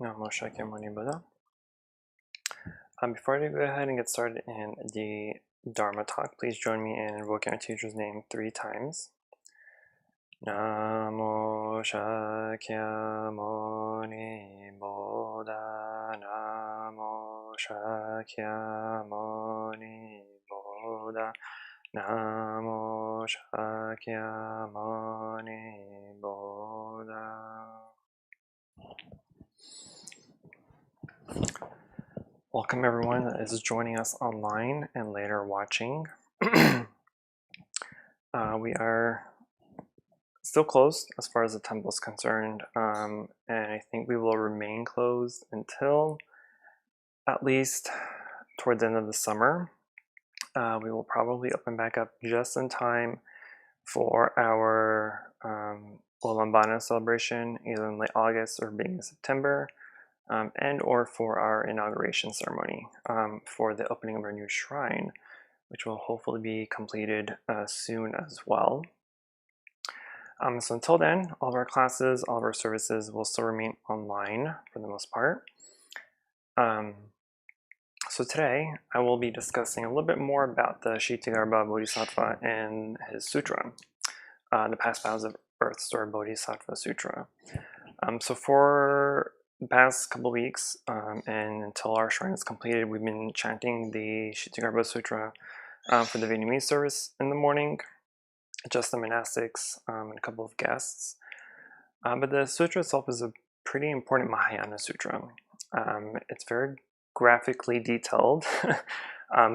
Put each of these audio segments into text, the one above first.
Namo Shakyamuni Buddha. Before I go ahead and get started in the Dharma talk, please join me in invoking our teacher's name 3 times. Namo Shakyamuni Buddha. Namo Shakyamuni Buddha. Namo Shakyamuni Buddha. Welcome everyone that is joining us online and later watching. We are still closed as far as the temple is concerned, and I think we will remain closed until at least toward the end of the summer. We will probably open back up just in time for our Ulambana celebration, either in late August or beginning of September. And or for our inauguration ceremony for the opening of our new shrine, which will hopefully be completed soon as well. So until then, all of our classes, all of our services will still remain online for the most part. So today I will be discussing a little bit more about the Ksitigarbha Bodhisattva and his sutra, the Past Vows of Earth Story Bodhisattva Sutra. So for the past couple weeks and until our shrine is completed, we've been chanting the Ksitigarbha Sutra for the Vietnamese service in the morning, just the monastics and a couple of guests. But the sutra itself is a pretty important Mahayana sutra. It's very graphically detailed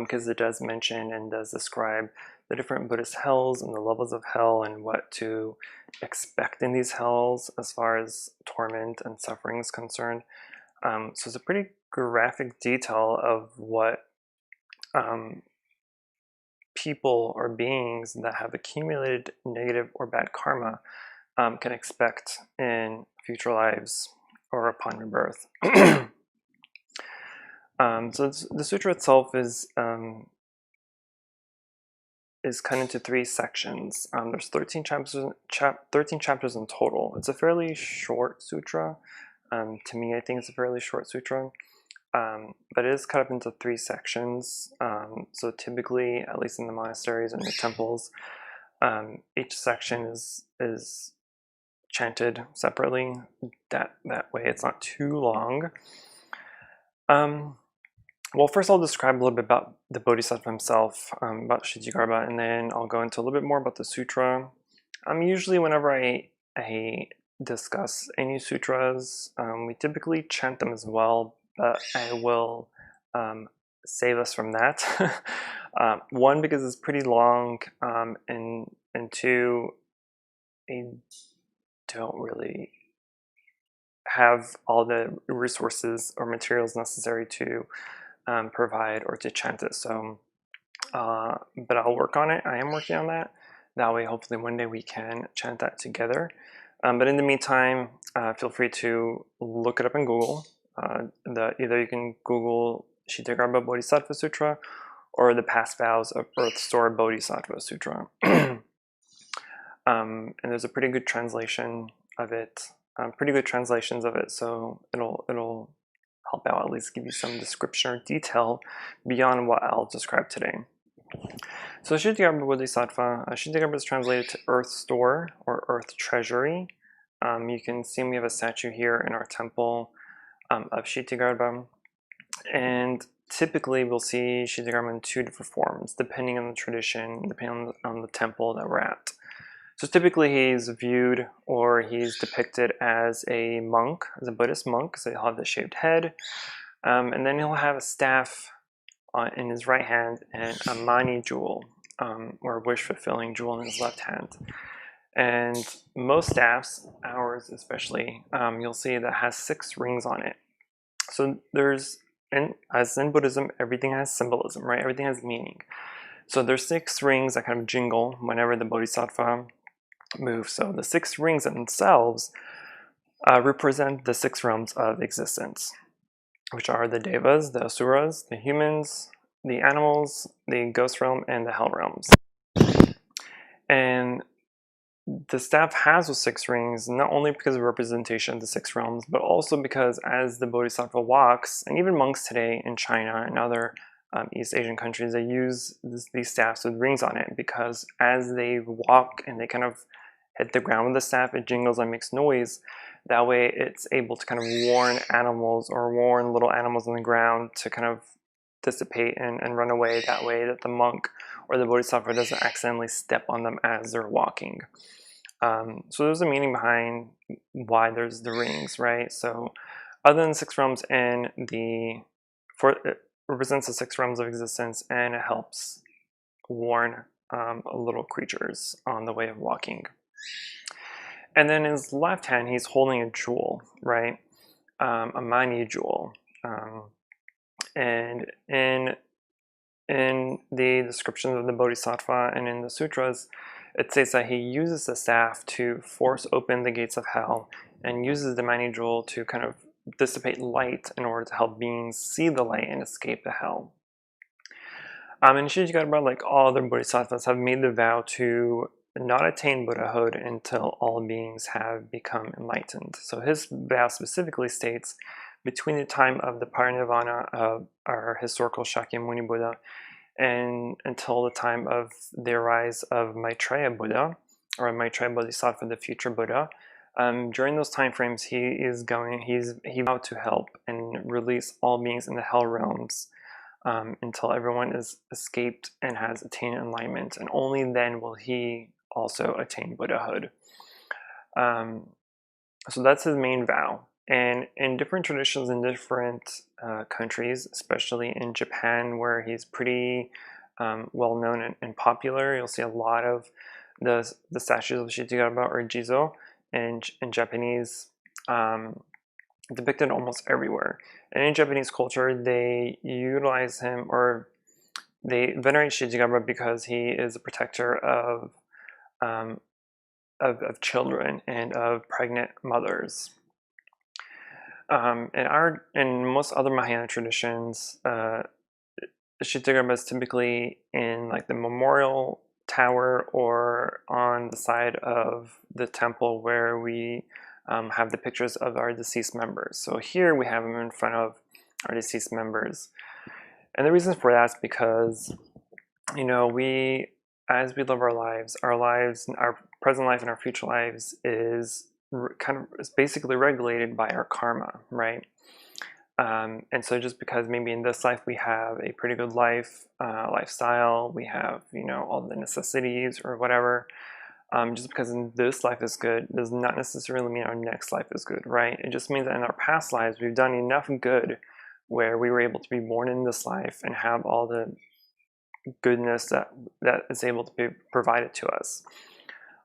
because it does mention and does describe the different Buddhist hells and the levels of hell and what to expect in these hells as far as torment and suffering is concerned. So it's a pretty graphic detail of what people or beings that have accumulated negative or bad karma can expect in future lives or upon rebirth. So the sutra itself is cut into 3 sections. There's 13 chapters in total. It's a fairly short sutra. To me, I think it's a fairly short sutra, but it is cut up into 3 sections. So typically, at least in the monasteries and the temples, each section is chanted separately. That way, it's not too long. Well, first I'll describe a little bit about the Bodhisattva himself, about Ksitigarbha, and then I'll go into a little bit more about the sutra. Usually whenever I discuss any sutras, we typically chant them as well, but I will save us from that. 1, because it's pretty long, and 2, I don't really have all the resources or materials necessary to provide or to chant it. So, but I'll work on it. I am working on that. That way, hopefully one day we can chant that together. But in the meantime, feel free to look it up in Google. Either you can Google Ksitigarbha Bodhisattva Sutra or the Past Vows of Earth Story Bodhisattva Sutra. And there's a pretty good translation of it. Pretty good translations of it, so it'll help out, at least give you some description or detail beyond what I'll describe today. So Ksitigarbha Bodhisattva, Ksitigarbha is translated to Earth Store or Earth Treasury. You can see we have a statue here in our temple of Ksitigarbha, and typically we'll see Ksitigarbha in 2 different forms, depending on the tradition, depending on the temple that we're at. So typically he's viewed or he's depicted as a monk, as a Buddhist monk, so he'll have the shaved head, and then he'll have a staff in his right hand and a mani jewel, or a wish-fulfilling jewel in his left hand. And most staffs, ours especially, you'll see that has 6 rings on it. So as in Buddhism, everything has symbolism, right? Everything has meaning. So there's 6 rings that kind of jingle whenever the Bodhisattva move. So the 6 rings themselves represent the 6 realms of existence, which are the devas, the asuras, the humans, the animals, the ghost realm, and the hell realms. And the staff has those 6 rings, not only because of representation of the 6 realms, but also because as the Bodhisattva walks, and even monks today in China and other East Asian countries, they use these staffs with rings on it, because as they walk and they kind of hit the ground with the staff, it jingles and makes noise. That way it's able to kind of warn animals or warn little animals on the ground to kind of dissipate and run away, that way that the monk or the Bodhisattva doesn't accidentally step on them as they're walking. So there's a meaning behind why there's the rings, right? So other than 6 realms, and it represents the 6 realms of existence, and it helps warn little creatures on the way of walking. And then in his left hand, he's holding a jewel, right? A mani jewel. And in the descriptions of the Bodhisattva and in the sutras, it says that he uses the staff to force open the gates of hell, and uses the mani jewel to kind of dissipate light in order to help beings see the light and escape the hell. And Ksitigarbha, like all other bodhisattvas, have made the vow to not attain Buddhahood until all beings have become enlightened. So his vow specifically states, between the time of the parinirvana of our historical Shakyamuni Buddha and until the time of the rise of Maitreya Buddha, or Maitreya Bodhisattva, the future Buddha, during those time frames, he vowed to help and release all beings in the hell realms until everyone is escaped and has attained enlightenment, and only then will he also attain Buddhahood. So that's his main vow. And in different traditions in different countries, especially in Japan, where he's pretty well known and popular, you'll see a lot of the statues of Ksitigarbha or Jizo in Japanese depicted almost everywhere. And in Japanese culture, they utilize him, or they venerate Ksitigarbha because he is a protector of children and of pregnant mothers. In most other Mahayana traditions, Ksitigarbha is typically in like the memorial tower or on the side of the temple where we have the pictures of our deceased members. So here we have him in front of our deceased members. And the reason for that is because, as we live our lives, our present life and our future lives is basically regulated by our karma, right? And so just because maybe in this life we have a pretty good lifestyle, we have, all the necessities or whatever, just because in this life is good does not necessarily mean our next life is good, right? It just means that in our past lives we've done enough good where we were able to be born in this life and have all the goodness that is able to be provided to us.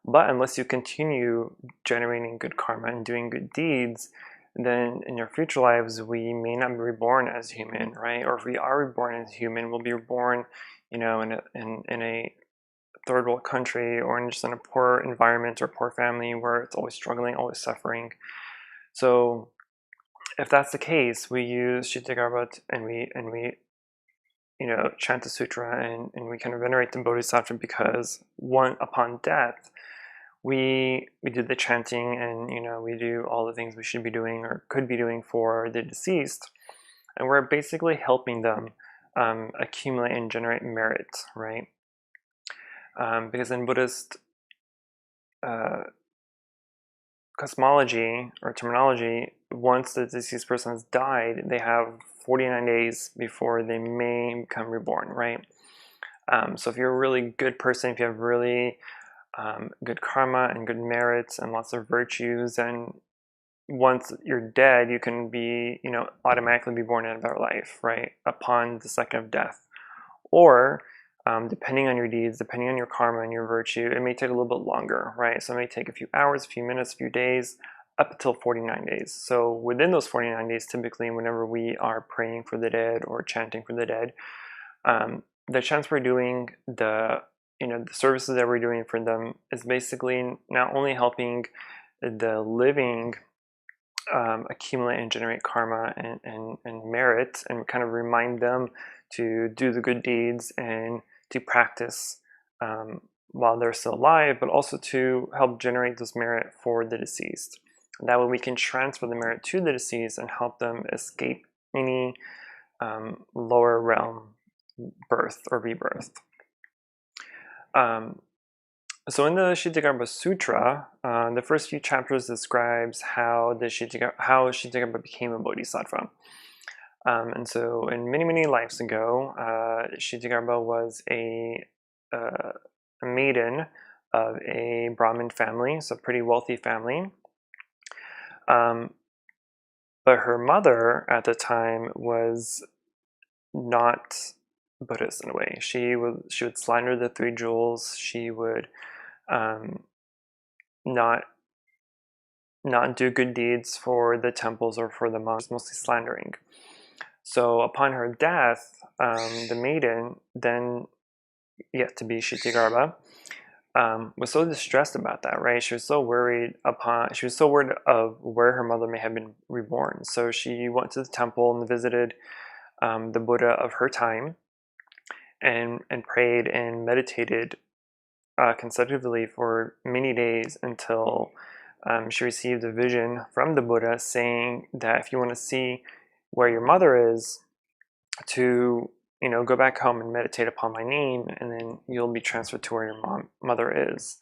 But unless you continue generating good karma and doing good deeds, then in your future lives we may not be reborn as human, right? Or if we are reborn as human, we'll be reborn, in a third world country, or in just in a poor environment or poor family where it's always struggling, always suffering. So if that's the case, we use Ksitigarbha and we chant the sutra and we kind of venerate the Bodhisattva, because upon death we do the chanting and we do all the things we should be doing or could be doing for the deceased, and we're basically helping them accumulate and generate merit, right? Because in Buddhist cosmology or terminology, once the deceased person has died, they have 49 days before they may become reborn, right? So if you're a really good person, if you have really good karma and good merits and lots of virtues, and once you're dead, you can be, automatically be born in another life, right? Upon the second of death. Or depending on your deeds, depending on your karma and your virtue, it may take a little bit longer, right? So it may take a few hours, a few minutes, a few days, up until 49 days. So within those 49 days, typically whenever we are praying for the dead or chanting for the dead, the chants we're doing, the services that we're doing for them is basically not only helping the living accumulate and generate karma and merit, and kind of remind them to do the good deeds and to practice while they're still alive, but also to help generate this merit for the deceased. That way we can transfer the merit to the deceased and help them escape any lower realm birth or rebirth. So in the Ksitigarbha Sutra, the first few chapters describes how Ksitigarbha became a Bodhisattva. And so in many lives ago, Ksitigarbha was a maiden of a Brahmin family, so a pretty wealthy family. But her mother at the time was not Buddhist in a way. She would slander the three jewels. She would not do good deeds for the temples or for the monks, mostly slandering. So upon her death, the maiden, then yet to be Ksitigarbha, was so distressed about that, right? She was so worried of where her mother may have been reborn. So she went to the temple and visited the Buddha of her time, and prayed and meditated consecutively for many days until she received a vision from the Buddha saying that if you want to see where your mother is, to go back home and meditate upon my name, and then you'll be transferred to where your mother is.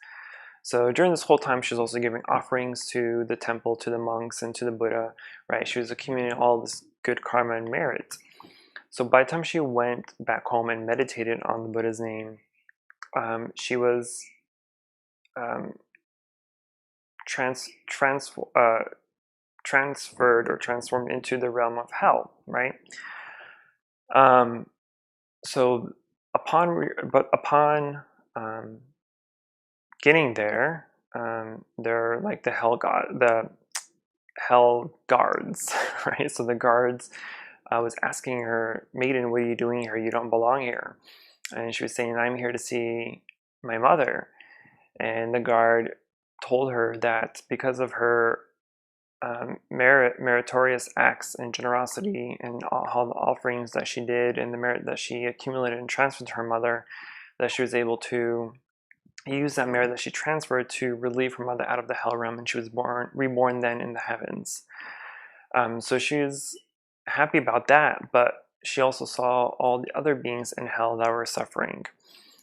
So during this whole time, she was also giving offerings to the temple, to the monks, and to the Buddha, right? She was accumulating all this good karma and merit. So by the time she went back home and meditated on the Buddha's name, she was transferred or transformed into the realm of hell, right? So upon getting there, they're like the hell guards, right? So the guards was asking her, "Maiden, what are you doing here? You don't belong here." And she was saying, "I'm here to see my mother." And the guard told her that because of her meritorious acts and generosity and all the offerings that she did and the merit that she accumulated and transferred to her mother, that she was able to use that merit that she transferred to relieve her mother out of the hell realm, and she was reborn then in the heavens. So she was happy about that, but she also saw all the other beings in hell that were suffering.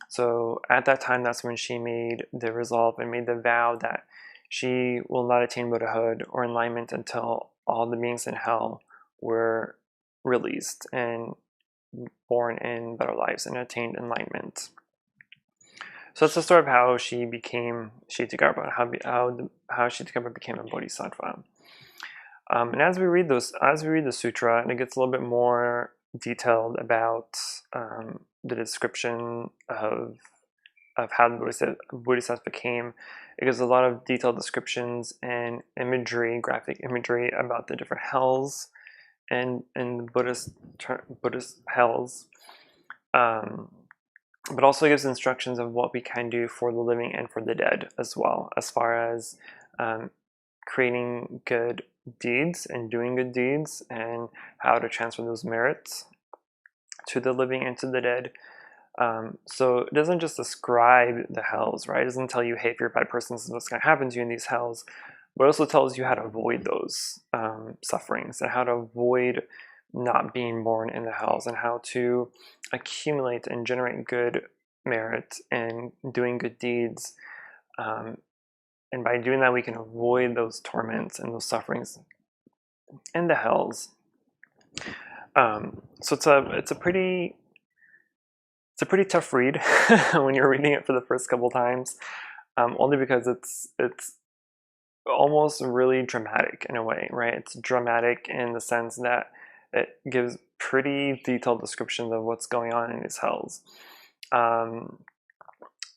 So at that time, that's when she made the resolve and made the vow that she will not attain Buddhahood or enlightenment until all the beings in hell were released and born in better lives and attained enlightenment. So that's the story of how she became Ksitigarbha, how Ksitigarbha became a Bodhisattva. And as we read the sutra, and it gets a little bit more detailed about the description of how the Bodhisattva came. It gives a lot of detailed descriptions and imagery, graphic imagery about the different hells and Buddhist hells. But also gives instructions of what we can do for the living and for the dead as well, as far as creating good deeds and doing good deeds, and how to transfer those merits to the living and to the dead. So it doesn't just describe the hells, right? It doesn't tell you, hey, if you're a bad person, this is what's going to happen to you in these hells, but it also tells you how to avoid those sufferings and how to avoid not being born in the hells, and how to accumulate and generate good merit and doing good deeds. And by doing that, we can avoid those torments and those sufferings in the hells. So it's a pretty tough read when you're reading it for the first couple times, only because it's almost really dramatic in a way, right? It's dramatic in the sense that it gives pretty detailed descriptions of what's going on in these hells. Some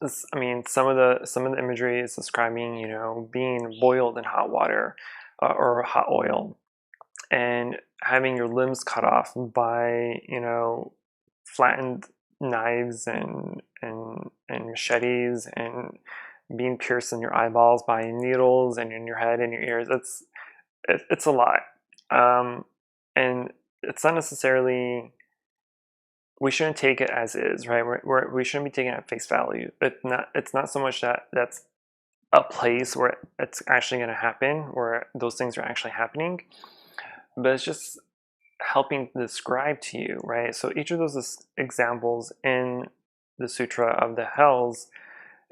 of the imagery is describing, being boiled in hot water or hot oil, and having your limbs cut off by, flattened knives and machetes, and being pierced in your eyeballs by needles, and in your head and your ears. It's a lot, and it's not necessarily we shouldn't take it as is, right? We shouldn't be taking it at face value. It's not so much that that's a place where it's actually going to happen, where those things are actually happening, but it's just helping describe to you, right? So each of those examples in the Sutra of the Hells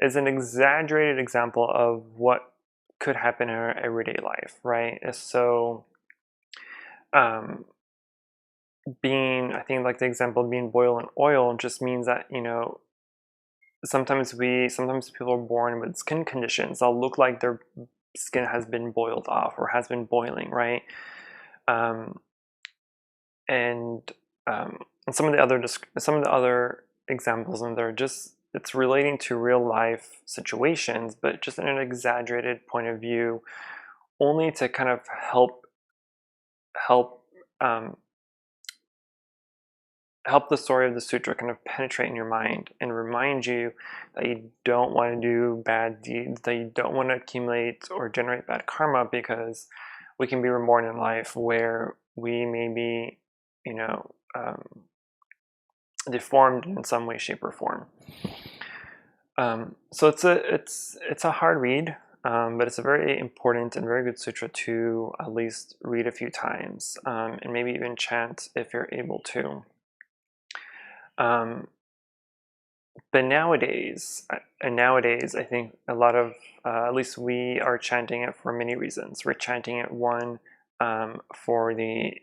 is an exaggerated example of what could happen in our everyday life, right? So um, I think like the example of being boiled in oil just means that, sometimes people are born with skin conditions that look like their skin has been boiled off or has been boiling, right? Um, and and some of the other examples in there, just it's relating to real life situations, but just in an exaggerated point of view, only to kind of help um, help the story of the sutra kind of penetrate in your mind and remind you that you don't want to do bad deeds, that you don't want to accumulate or generate bad karma, because we can be reborn in life where we may be, deformed in some way, shape, or form. So it's a hard read, but it's a very important and very good sutra to at least read a few times, and maybe even chant if you're able to. But nowadays, I think a lot of, at least we are chanting it for many reasons. We're chanting it, one, for the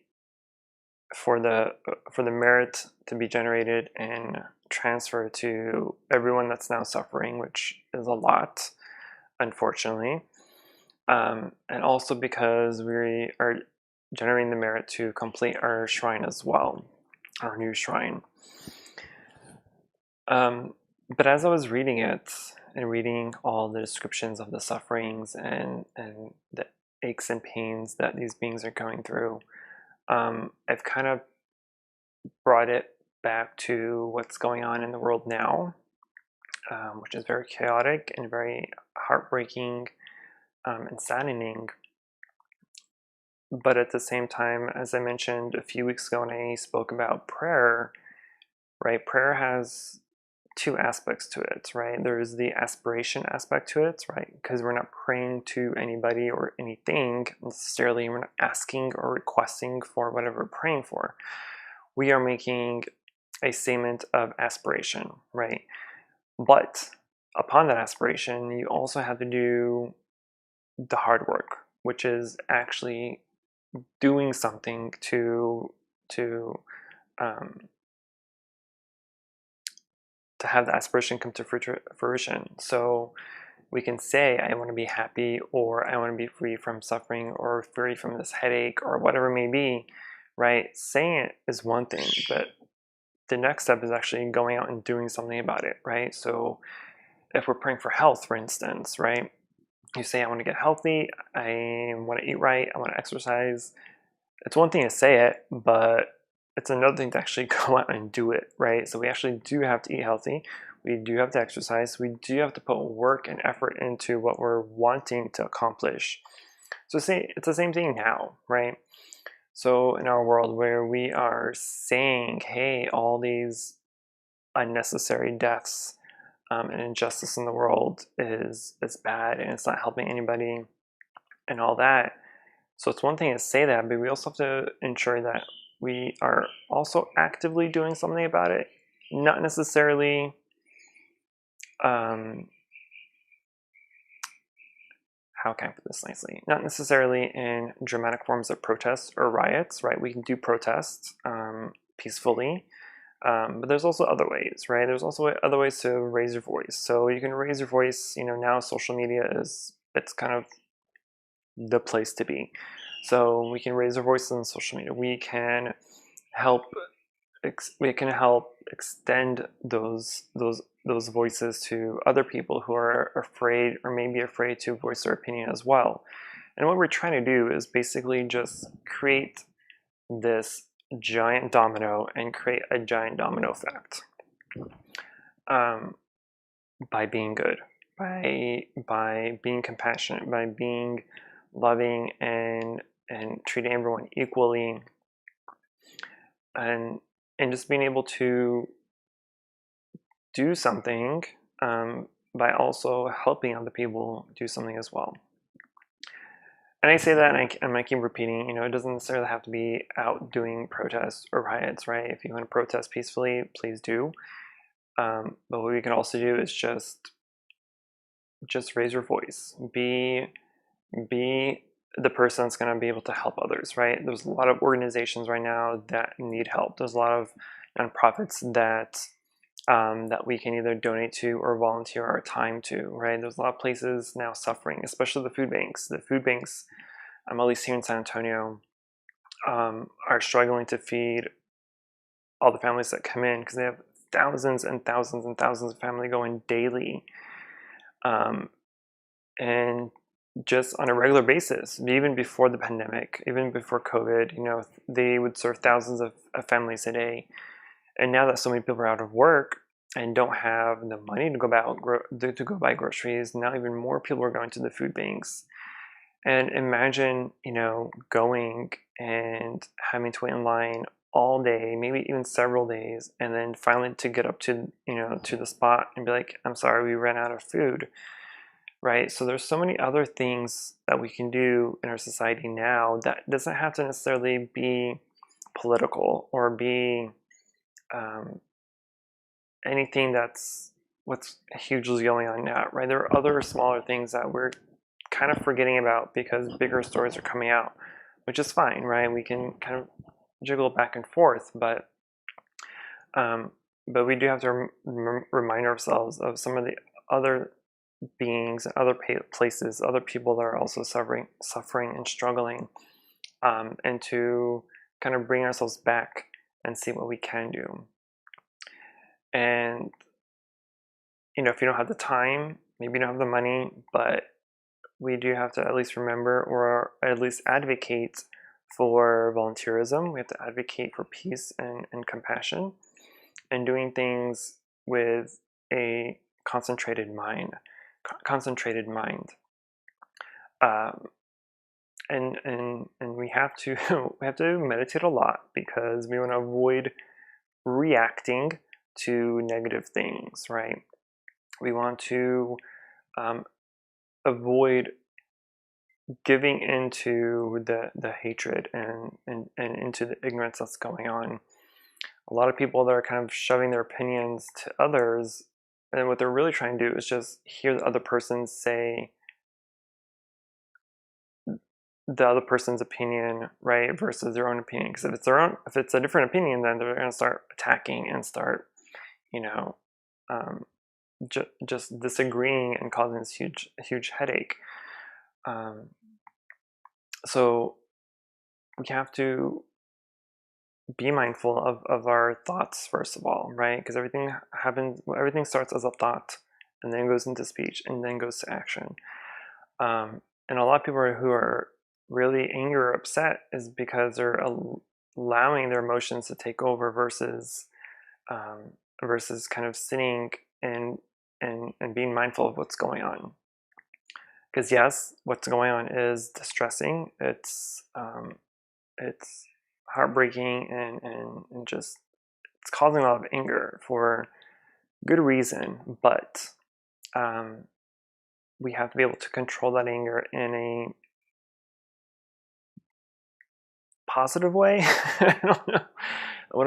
merit to be generated and transferred to everyone that's now suffering, which is a lot, unfortunately, and also because we are generating the merit to complete our shrine as well, our new shrine. But as I was reading it and reading all the descriptions of the sufferings and the aches and pains that these beings are going through, I've kind of brought it back to what's going on in the world now, which is very chaotic and very heartbreaking, and saddening. But at the same time, as I mentioned a few weeks ago when I spoke about prayer, right? Prayer has two aspects to it, right? There's the aspiration aspect to it, right? Because we're not praying to anybody or anything necessarily. We're not asking or requesting for whatever we're praying for. We are making a statement of aspiration, right? But upon that aspiration, you also have to do the hard work, which is actually doing something um, to have the aspiration come to fruition. So we can say, I want to be happy, or I want to be free from suffering, or free from this headache, or whatever it may be, right? Saying it is one thing, but the next step is actually going out and doing something about it, right? So if we're praying for health, for instance, right? You say, I want to get healthy, I want to eat right, I want to exercise. It's one thing to say it, but it's another thing to actually go out and do it, right? So we actually do have to eat healthy. We do have to exercise. We do have to put work and effort into what we're wanting to accomplish. So it's the same thing now, right? So in our world where we are saying, hey, all these unnecessary deaths and injustice in the world is bad and it's not helping anybody and all that. So it's one thing to say that, but we also have to ensure that we are also actively doing something about it. Not necessarily how can I put this nicely? Not necessarily in dramatic forms of protests or riots, right? We can do protests peacefully, but there's also other ways, right? There's also other ways to raise your voice. So you can raise your voice, now social media it's kind of the place to be. So we can raise our voices on social media. We can help extend those voices to other people who are afraid or maybe afraid to voice their opinion as well. And what we're trying to do is basically just create this giant domino and create a giant domino effect, by being good, by being compassionate, by being loving and treating everyone equally, and and just being able to do something by also helping other people do something as well. And I say that, and I keep repeating, it doesn't necessarily have to be out doing protests or riots, right? If you want to protest peacefully, please do. But what we can also do is just raise your voice. Be the person that's going to be able to help others, right? There's a lot of organizations right now that need help. There's a lot of nonprofits that we can either donate to or volunteer our time to, right? There's a lot of places now suffering, especially the food banks. The food banks, at least here in San Antonio, are struggling to feed all the families that come in because they have thousands and thousands and thousands of family going daily. And just on a regular basis, even before the pandemic, even before COVID, they would serve thousands of families a day. And now that so many people are out of work and don't have the money to go buy groceries, now even more people are going to the food banks. And imagine, going and having to wait in line all day, maybe even several days, and then finally to get up to, to the spot and be like, I'm sorry, we ran out of food, right? So there's so many other things that we can do in our society now that doesn't have to necessarily be political or be anything that's what's hugely going on now, right? There are other smaller things that we're kind of forgetting about because bigger stories are coming out, which is fine, right? We can kind of jiggle back and forth, but we do have to remind ourselves of some of the other beings, other places, other people that are also suffering and struggling, and to kind of bring ourselves back and see what we can do. And if you don't have the time, maybe you don't have the money, but we do have to at least remember or at least advocate for volunteerism. We have to advocate for peace and compassion and doing things with a concentrated mind. And we have to meditate a lot because we want to avoid reacting to negative things, right? We want to avoid giving into the hatred and into the ignorance that's going on. A lot of people that are kind of shoving their opinions to others, and what they're really trying to do is just hear the other person say the other person's opinion, right, versus their own opinion. Because if it's a different opinion, then they're going to start attacking and start, just disagreeing and causing this huge headache. So we have to be mindful of our thoughts first of all, right? Because everything starts as a thought and then goes into speech and then goes to action. And a lot of people who are really angry or upset is because they're allowing their emotions to take over versus kind of sitting and being mindful of what's going on. Because yes, what's going on is distressing. It's heartbreaking and just it's causing a lot of anger for good reason. But we have to be able to control that anger in a positive way. I don't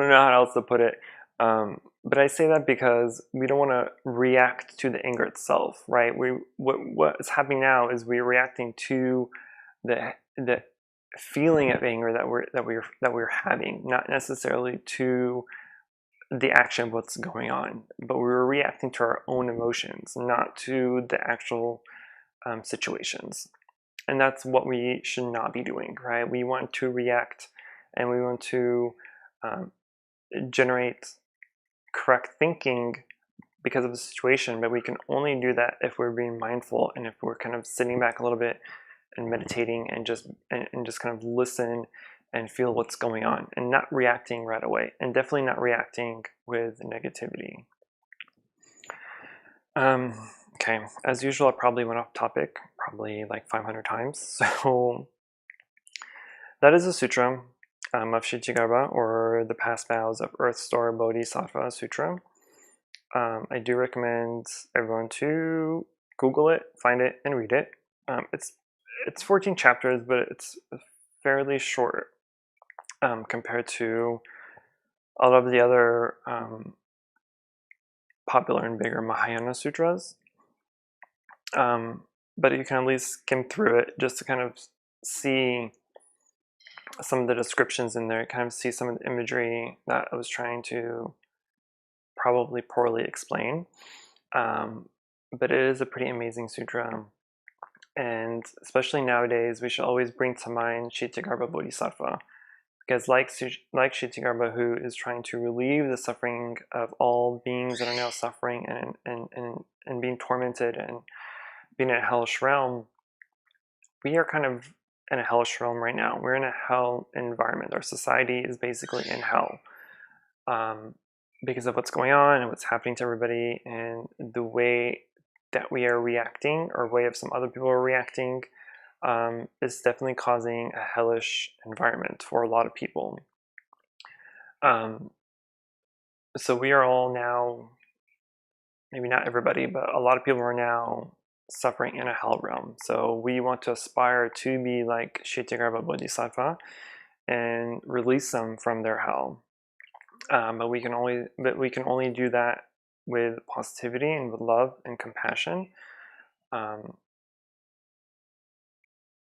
know how else to put it. But I say that because we don't want to react to the anger itself, right? What is happening now is we're reacting to the feeling of anger that we're having, not necessarily to the action of what's going on, but we're reacting to our own emotions, not to the actual situations. And that's what we should not be doing, right? We want to react and we want to generate correct thinking because of the situation, but we can only do that if we're being mindful and if we're kind of sitting back a little bit and meditating and just kind of listen and feel what's going on and not reacting right away, and definitely not reacting with negativity. Okay, as usual, I probably went off topic probably like 500 times. So that is a sutra. of Ksitigarbha, or the Past Vows of Earth Store Bodhisattva Sutra. I do recommend everyone to Google it, find it, and read it. It's 14 chapters, but it's fairly short compared to a lot of the other popular and bigger Mahayana sutras. But you can at least skim through it just to kind of see some of the descriptions in there, kind of see some of the imagery that I was trying to probably poorly explain. But it is a pretty amazing sutra. And especially nowadays, we should always bring to mind Ksitigarbha Bodhisattva. Because like Ksitigarbha, who is trying to relieve the suffering of all beings that are now suffering and being tormented and being in a hellish realm, we are kind of in a hellish realm right now. We're in a hell environment. Our society is basically in hell because of what's going on and what's happening to everybody, and the way that we are reacting, or way of some other people are reacting, is definitely causing a hellish environment for a lot of people. So we are all now, maybe not everybody, but a lot of people are now suffering in a hell realm. So we want to aspire to be like Ksitigarbha Bodhisattva and release them from their hell. But we can only do that with positivity and with love and compassion.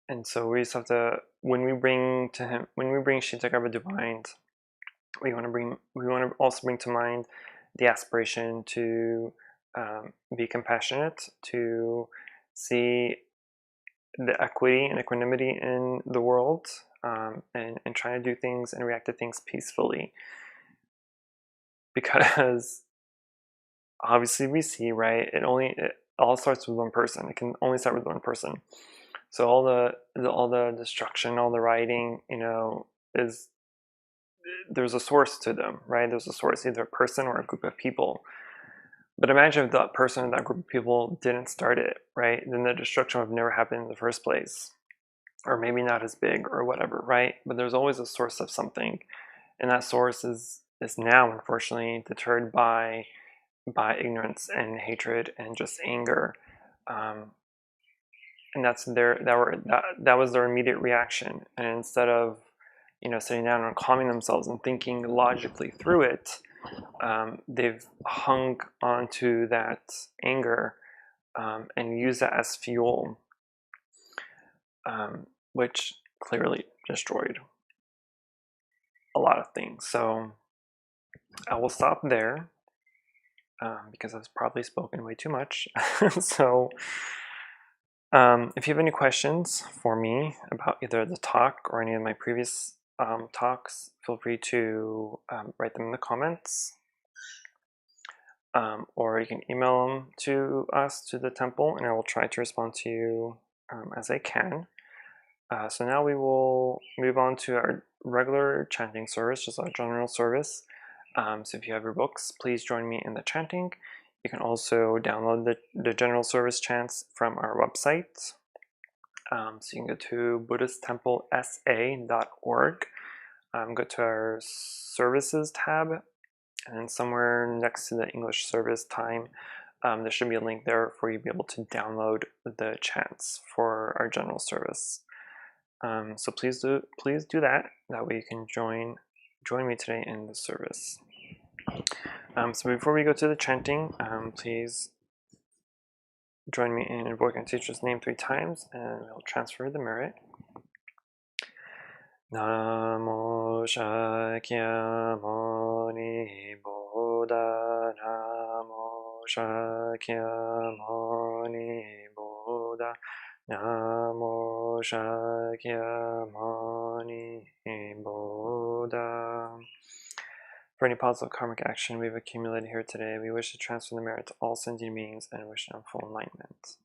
And so we just have to, when we bring Ksitigarbha to mind, we want to also bring to mind the aspiration to be compassionate, to see the equity and equanimity in the world, and try to do things and react to things peacefully. Because obviously we see, right, it all starts with one person. It can only start with one person. So all the destruction, all the rioting, there's a source to them, right? There's a source, either a person or a group of people. But imagine if that person or that group of people didn't start it, right? Then the destruction would have never happened in the first place. Or maybe not as big or whatever, right? But there's always a source of something. And that source is now, unfortunately, deterred by ignorance and hatred and just anger. And that was their immediate reaction. And instead of sitting down and calming themselves and thinking logically through it, they've hung onto that anger and used that as fuel, which clearly destroyed a lot of things. So I will stop there because I've probably spoken way too much. So if you have any questions for me about either the talk or any of my previous talks, feel free to write them in the comments, or you can email them to us, to the temple, and I will try to respond to you as I can. So now we will move on to our regular chanting service, just our general service. So if you have your books, please join me in the chanting. You can also download the general service chants from our website. So you can go to BuddhistTempleSA.org, go to our services tab, and then somewhere next to the English service time, there should be a link there for you to be able to download the chants for our general service. So please do that. That way you can join me today in the service. So before we go to the chanting, please join me in invoking our teacher's name 3 times, and we'll transfer the merit. Namo Shakyamuni Buddha, Namo Shakyamuni Buddha, Namo Shakyamuni Buddha. For any positive karmic action we've accumulated here today, we wish to transfer the merit to all sentient beings and wish them full enlightenment.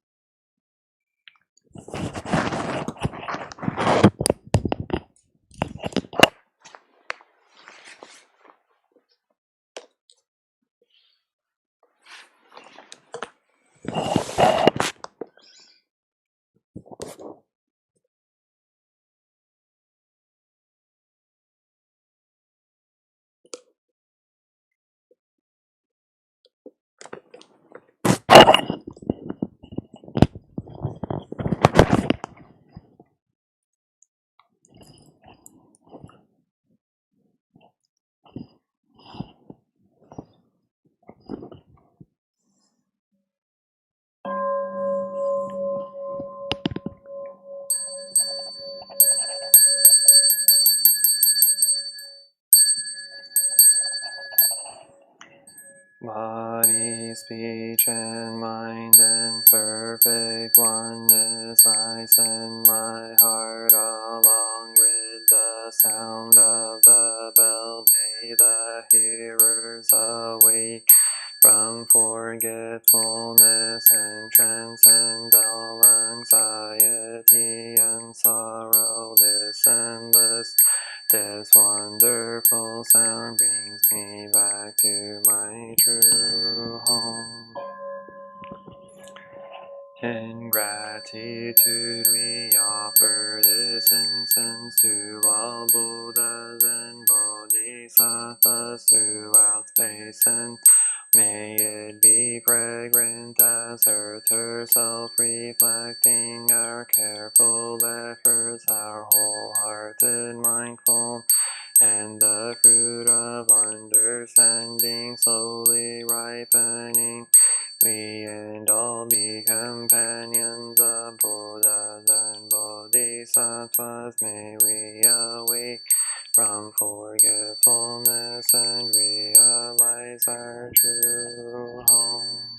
body, speech, and mind in perfect oneness. I send my heart along with the sound of the bell. May the hearers awake from forgetfulness and transcend all anxiety and sorrow. Listen, this wonderful sound brings me back to my true home. In gratitude we offer this incense to all Buddhas and Bodhisattvas throughout space, and may it be fragrant as earth herself, reflecting our careful efforts, our wholehearted mindful, and the fruit of understanding slowly ripening. We and all be companions of Buddhas and Bodhisattvas. May we awake from forgetfulness and realize our true home.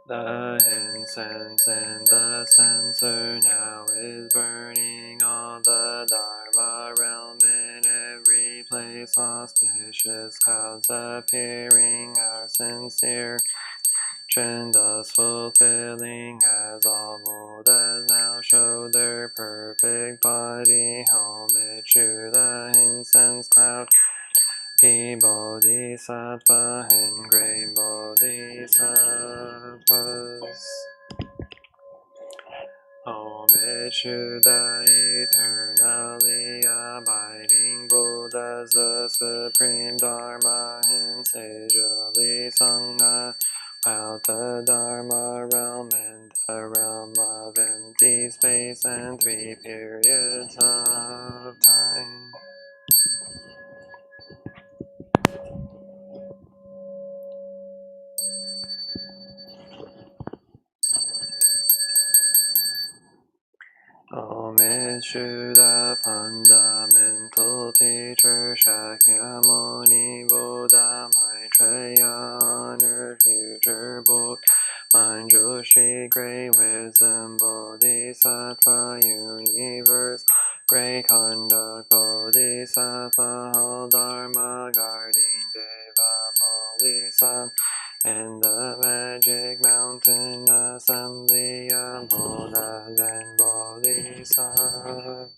The incense in the censer now is burning, all the Dharma realm in every place, auspicious clouds appearing, our sincere intention thus fulfilling, as all Buddhas now show their perfect body. Homage to the incense cloud, He Bodhisattva and great Bodhisattvas. Homage to the eternally abiding Buddhas, the supreme Dharma and sagely Sangha, out the Dharma realm and the realm of empty space and 3 periods of time. Homage to the fundamental teacher Shakyamuni Buddha, Maitreya, honored future Buddha, Manjushri, great wisdom Bodhisattva, universe, great conduct Bodhisattva, all Dharma guarding Deva Bodhisattva, and the magic mountain assembly of Buddhas and Bodhisattvas.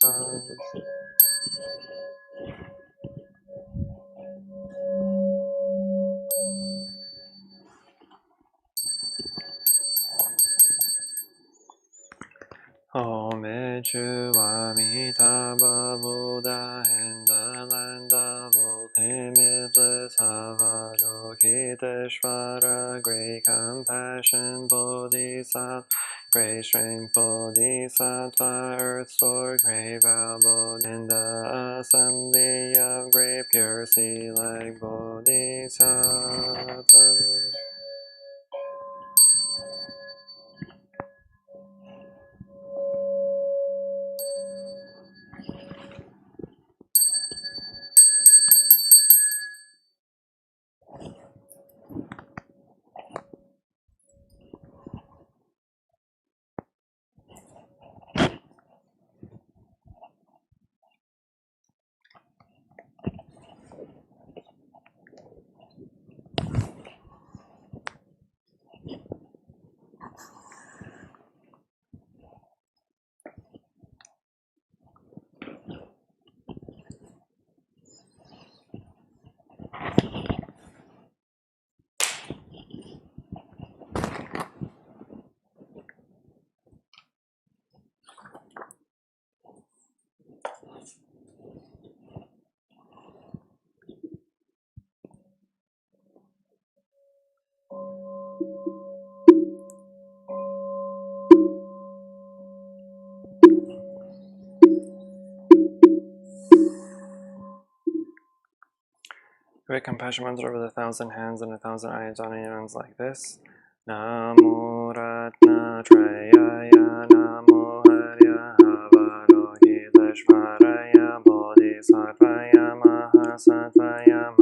Homage to Amitabha Buddha in the land of ultimate bliss, Avalokiteshvara, great compassion Bodhisattva, great strength Bodhisattva, earth sword, great vow Bodhisattva, in the assembly of great pure sea-like Bodhisattvas. Great compassion runs over the 1,000 hands and 1,000 eyes on runs like this. Namo Ratna Trayaya Namo Harya Avalokiteshvaraya Bodhisattvaya Mahasattvaya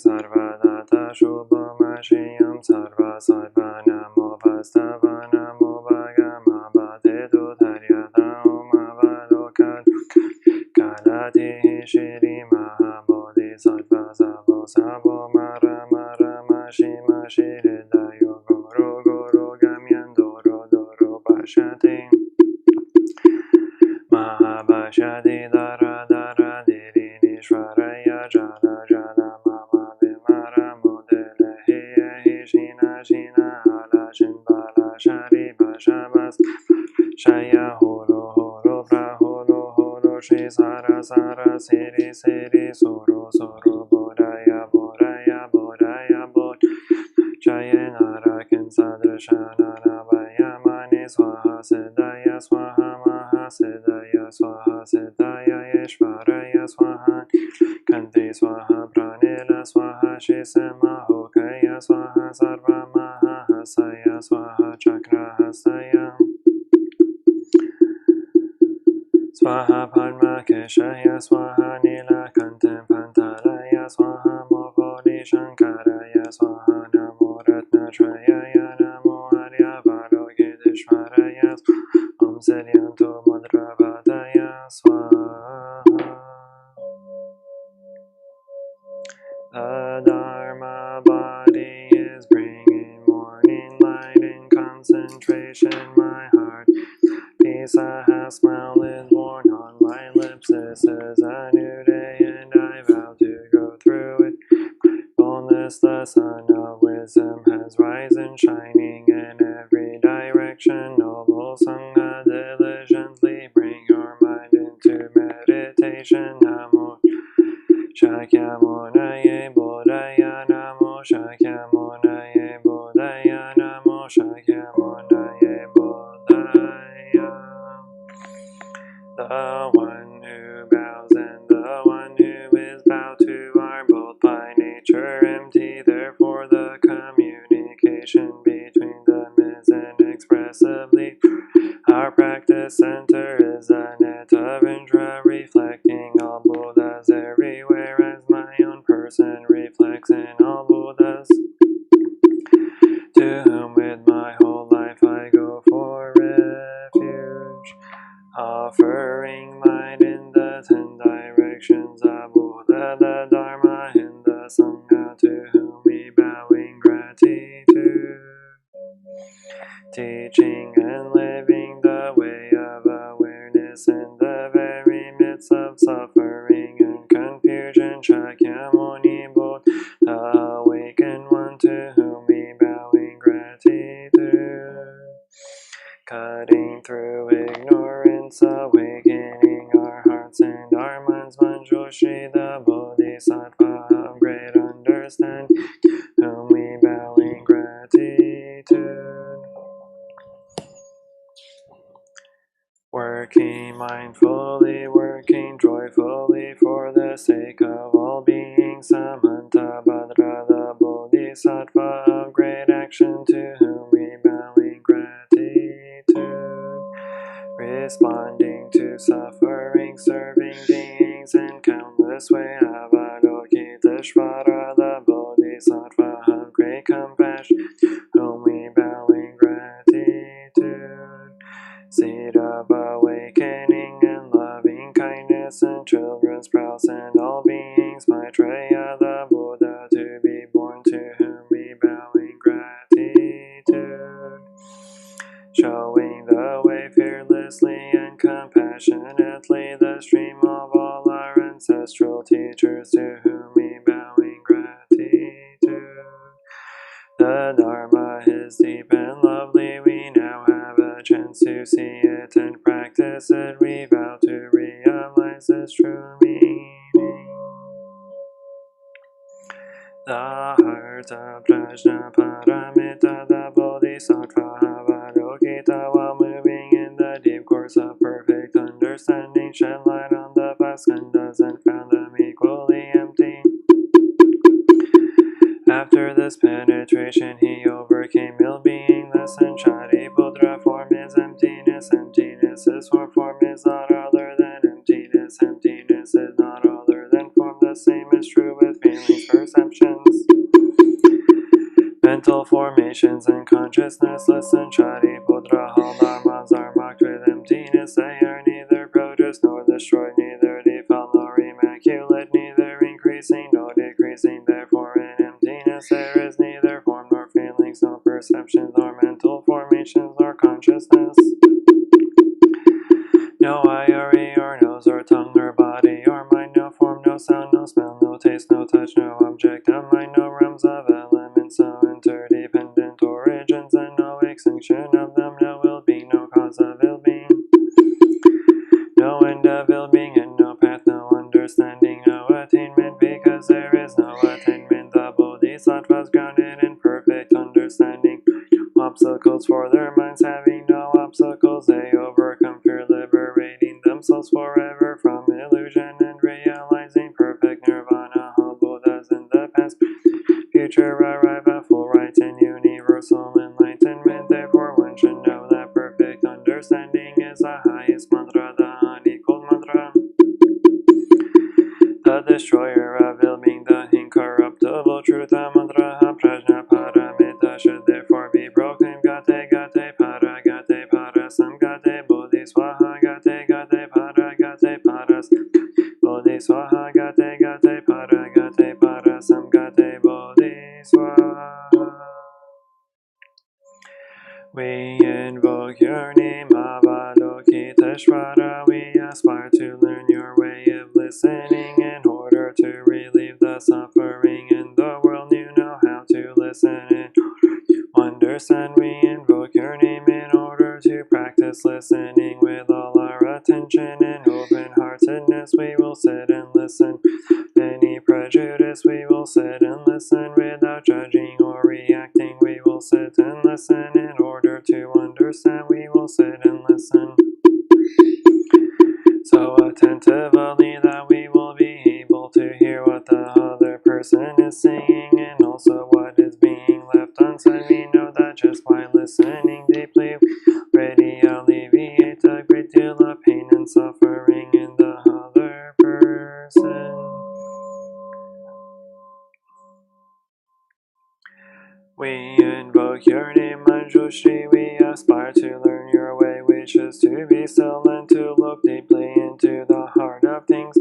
sarvadata shubhamashiyam sarva sarva namo vastava namo bhagama bhadedu dharyata omavaloka kalati shiri maha bodhisattva savo savo mara mara mashi mashi hridayo guru guru gamyan doro doro pashyati Mahabhashyati dara dara diri nishvaraya jala jala mama vimara mudele hiya hi shina shina hala shinbala shari bashabas shaya holo holo praholo holo shri sara sara siri siri soro soro bodhaya bodhaya bodhaya bod Jayanara Kinsadrishana Navayamani Swaha Siddhaya Swaha Maha Siddhaya Swaha Siddhaya Yeshvaraya Swaha Kanti Swaha Pranila Swaha Shisima Hokaya Swaha Sarva Maha Hasaya Swaha Chakra Hasaya Swaha Padma Keshaya Swaha Nila Kantam Pantalaya Swaha Mokodi Shankaraya Swaha Namo Ratnatrayaya Namo Arya Varokiteshvaraya Om Sedyanto Madravadaya Swaha The Dharma body is bringing morning light in concentration. My heart peace I have smile is born on my lips. This is a new day and I vow to go through it. Fullness, the sun of wisdom has risen, shining in every direction. Noble Sangha diligently bring your mind into meditation. Namo Shakyamunaye Bodhaya Namo Shakyamunaye Bodhaya Namo Shakyamunaye Bodhaya. The one who bows and the one who is bowed to are both by nature empty. Therefore the communication between them is inexpressibly. Our practice center is a net of Indra, reflecting all Buddhas everywhere as my own person reflects in all Buddhas, to whom with my whole life I go for refuge, offering might in the 10 directions of Buddha, the Dharma, and the Sangha, to whom we bow in gratitude. Teaching and living the way of awareness in the very midst of suffering and confusion. Shakyamuni Bodha, the awakened one, to whom we bow in gratitude. Cutting through ignorance, awakening our hearts and our minds. Manjushri, the Bodhisattva of great understanding, whom we bow in gratitude. Working mindfully, working joyfully for the sake of all beings. Samanta Bhadra, the Bodhisattva of great action, to whom we bow in gratitude. Responding to suffering, serving beings in countless ways. Avalokiteshvara, the Bodhisattva of great compassion, whom we bow in gratitude. Seed of awakening and loving kindness and children's sprouts and all beings. Maitreya, the Buddha to be born, to whom we bow in gratitude. Showing the way fearlessly and compassionately, the stream of all our ancestral teachers, to whom we bow in gratitude. The Dharma is deep and lovely, we now have a chance to see it and practice it. We vow to realize its true meaning. The heart of Prajna Paramita, the Bodhisattva Avalokita, while moving in the deep course of perfect understanding, shed light on the five skandhas and found them equally empty. After this penetration, he overcame ill-beingness and Shariputra. Form is emptiness, emptiness is form is not other than emptiness, emptiness is not other than form. The same is true with feelings, perception, formations and consciousness. Listen, Shadi Podra Haldarmas are marked with emptiness. They are neither produced nor destroyed, neither defiled nor immaculate, neither increasing nor decreasing. Therefore, in emptiness there is neither form nor feelings, nor perceptions, nor mental formations, nor consciousness. No eye or ear or nose or tongue or body or mind, no form, no sound, no smell, no taste, no touch, no object of mind, no realms of elements, no interdependent origins, and no extinction of them, no ill being, no cause of ill being, no end of ill being, and no path, no understanding, no attainment, because there is no attainment. The Bodhisattvas grounded in perfect understanding, obstacles for their minds, having no obstacles, they overcome fear, liberating themselves forever from illusion and realizing perfect nirvana. All Buddhas in the past, future arrive at full right in universal enlightenment. Therefore, one should know that perfect understanding is the highest mantra, the unequaled mantra, the destroyer of ill being, the incorruptible truth. The mantra prajna paramita should therefore be proclaimed. Gate gate para gate parasam gate bodhiswaha gate gate para gate paras bodhiswaha gate gate para gate parasam gate bodhiswaha. We invoke your name, Avalokiteshvara. We aspire to learn your way of listening in order to relieve the suffering in the world. You know how to listen and understand. We invoke your name in order to practice listening with all our attention and open-heartedness. We will sit and listen. Any prejudice, we will sit and listen without judging or reacting. We will sit and listen in order to understand. We will sit and listen so attentively that we will be able to hear what the other person is saying and also what is being left unsaid. We know that just by listening deeply, we already alleviate a great deal of pain and suffering in the other person. We invoke your name, Manjushri. We aspire to learn your way, which is to be still and to look deeply into the heart of things.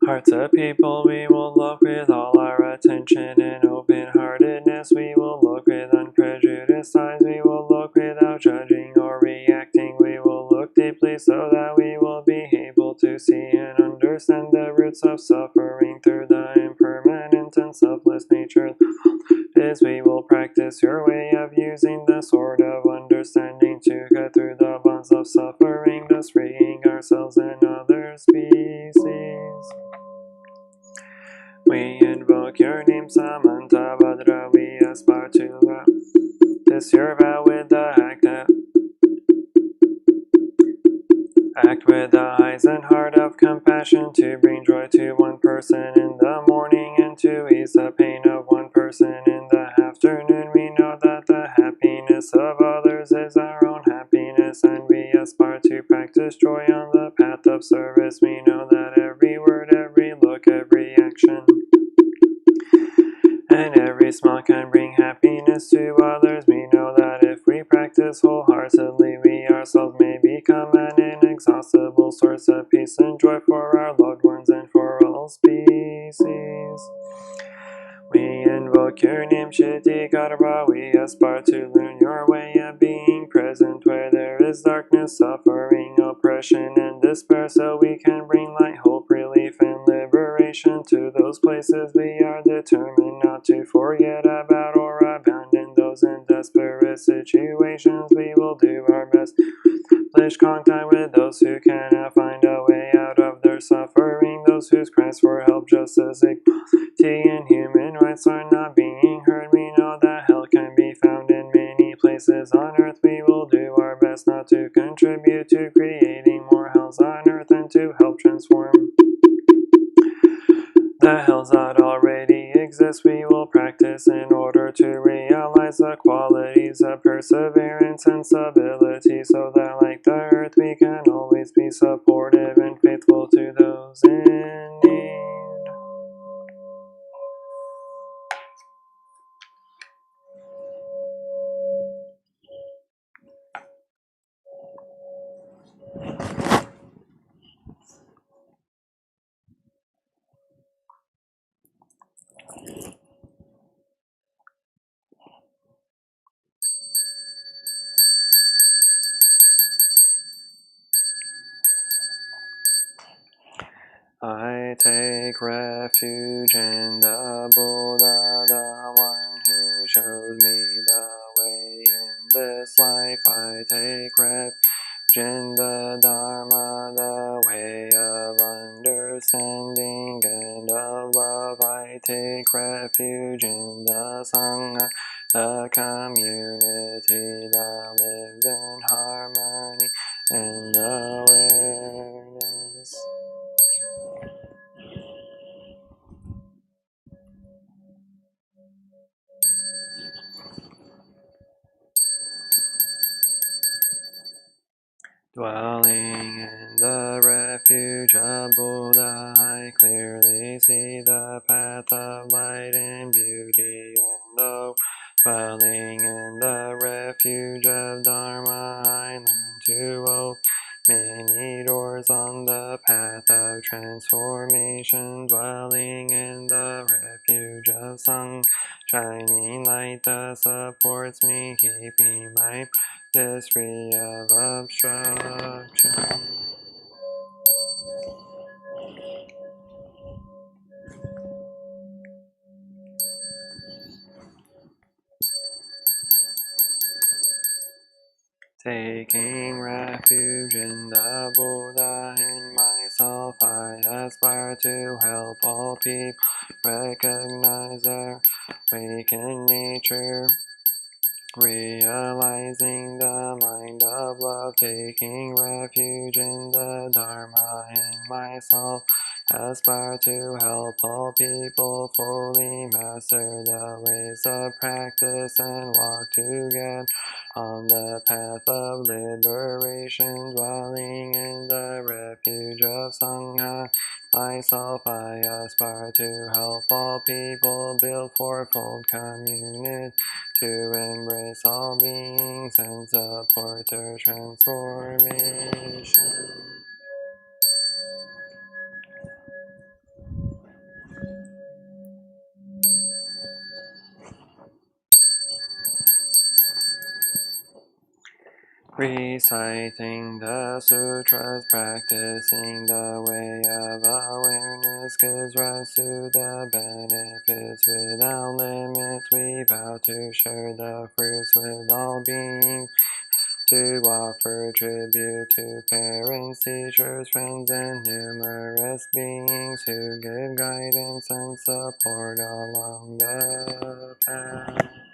Hearts of people, we will look with all our attention and open-heartedness. We will look with unprejudiced eyes. We will look without judging or reacting. We will look deeply so that we will be able to see and understand the roots of suffering through the impermanent and selfless nature. Is we will practice your way of using the sword of understanding to cut through the bonds of suffering, thus freeing ourselves and other species. We invoke your name, Samanta Bhadra. We aspire to practice your vow with the act with the eyes and heart of compassion to bring joy to one person in the morning and to ease the pain of one person in the afternoon. We know that the happiness of others is our own happiness, and we aspire to practice joy on the path of service. We know that every word, every look, every action, and every smile can bring happiness to others. We know that if we practice wholeheartedly, we ourselves may become an inexhaustible source of peace and joy for our loved ones and for all species. We invoke your name, Ksitigarbha. We aspire to learn your way of being present where there is darkness, suffering, oppression, and despair, so we can bring light, hope, relief, and liberation to those places. We are determined not to forget about or abandon those in desperate situations. We will do our best to establish contact with those who cannot find a way out of their suffering, those whose cries for help, justice, equality, and human rights are not being heard. We know that help can be found in many places on earth. We will do our best not to contribute to creating more hells on earth and to help transform the hells that already exist. We will practice in order to realize the qualities of perseverance and stability, so that like the earth we can always be supportive and faithful to those in need. I take refuge in the Buddha, the one who shows me the way in this life. I take refuge in the Dharma, the way of understanding and of love. I take refuge in the Sangha, the community that lives in harmony and awareness. Dwelling in the refuge of Buddha, I clearly see the path of light and beauty. And though dwelling in the refuge of Dharma, I learn to open many doors on the path of transformation. Dwelling in the refuge of Sangha, shining light that supports me, keeping my is free of obstruction. Taking refuge in the Buddha, in myself I aspire to help all people recognize their awakened nature. Realizing the mind of love, taking refuge in the Dharma, in myself aspire to help all people fully master the ways of practice and walk together on the path of liberation. Dwelling in the refuge of Sangha, myself I aspire to help all people build fourfold community, to embrace all beings and support their transformation. Reciting the sutras, practicing the way of awareness gives rise to the benefits without limits. We vow to share the fruits with all beings, to offer tribute to parents, teachers, friends, and numerous beings who give guidance and support along the path.